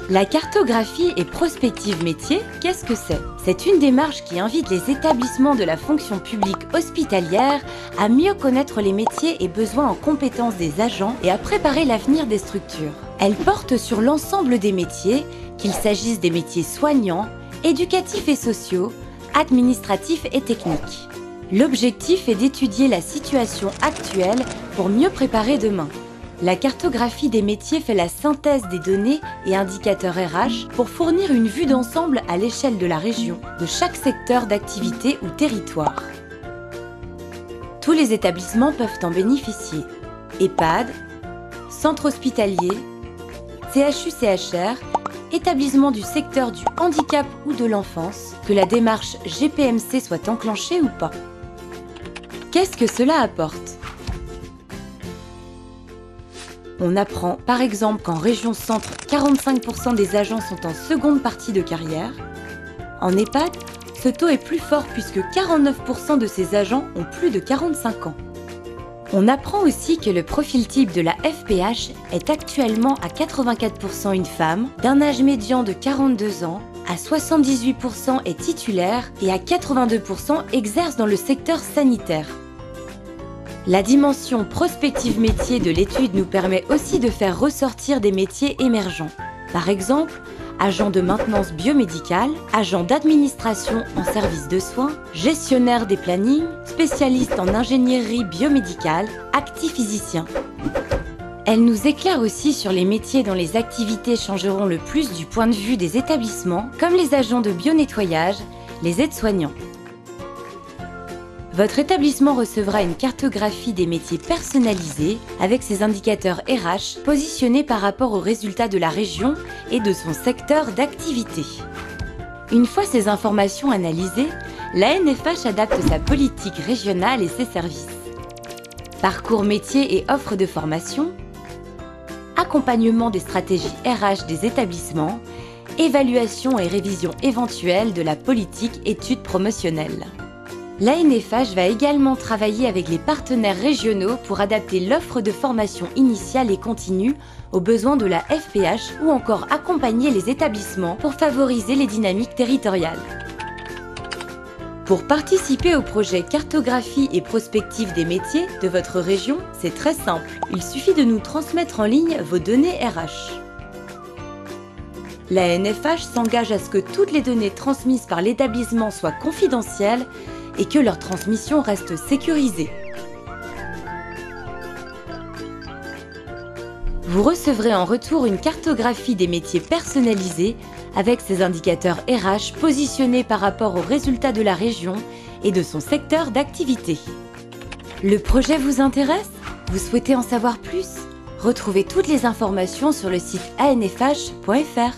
La cartographie et prospective métier, qu'est-ce que c'est? C'est une démarche qui invite les établissements de la fonction publique hospitalière à mieux connaître les métiers et besoins en compétences des agents et à préparer l'avenir des structures. Elle porte sur l'ensemble des métiers, qu'il s'agisse des métiers soignants, éducatifs et sociaux, administratifs et techniques. L'objectif est d'étudier la situation actuelle pour mieux préparer demain. La cartographie des métiers fait la synthèse des données et indicateurs RH pour fournir une vue d'ensemble à l'échelle de la région, de chaque secteur d'activité ou territoire. Tous les établissements peuvent en bénéficier. EHPAD, centres hospitaliers, CHU-CHR, établissements du secteur du handicap ou de l'enfance, que la démarche GPMC soit enclenchée ou pas. Qu'est-ce que cela apporte ? On apprend par exemple qu'en région centre, 45% des agents sont en seconde partie de carrière. En EHPAD, ce taux est plus fort puisque 49% de ces agents ont plus de 45 ans. On apprend aussi que le profil type de la FPH est actuellement à 84% une femme, d'un âge médian de 42 ans, à 78% est titulaire et à 82% exerce dans le secteur sanitaire. La dimension prospective métier de l'étude nous permet aussi de faire ressortir des métiers émergents. Par exemple, agent de maintenance biomédicale, agent d'administration en service de soins, gestionnaire des plannings, spécialiste en ingénierie biomédicale, acti-physicien. Elle nous éclaire aussi sur les métiers dont les activités changeront le plus du point de vue des établissements, comme les agents de bionettoyage, les aides-soignants. Votre établissement recevra une cartographie des métiers personnalisée avec ses indicateurs RH positionnés par rapport aux résultats de la région et de son secteur d'activité. Une fois ces informations analysées, l'ANFH adapte sa politique régionale et ses services. Parcours métiers et offres de formation, accompagnement des stratégies RH des établissements, évaluation et révision éventuelle de la politique études promotionnelles. L'ANFH va également travailler avec les partenaires régionaux pour adapter l'offre de formation initiale et continue aux besoins de la FPH ou encore accompagner les établissements pour favoriser les dynamiques territoriales. Pour participer au projet Cartographie et prospective des métiers de votre région, c'est très simple. Il suffit de nous transmettre en ligne vos données RH. L'ANFH s'engage à ce que toutes les données transmises par l'établissement soient confidentielles et que leur transmission reste sécurisée. Vous recevrez en retour une cartographie des métiers personnalisée avec ses indicateurs RH positionnés par rapport aux résultats de la région et de son secteur d'activité. Le projet vous intéresse? Vous souhaitez en savoir plus? Retrouvez toutes les informations sur le site anfh.fr.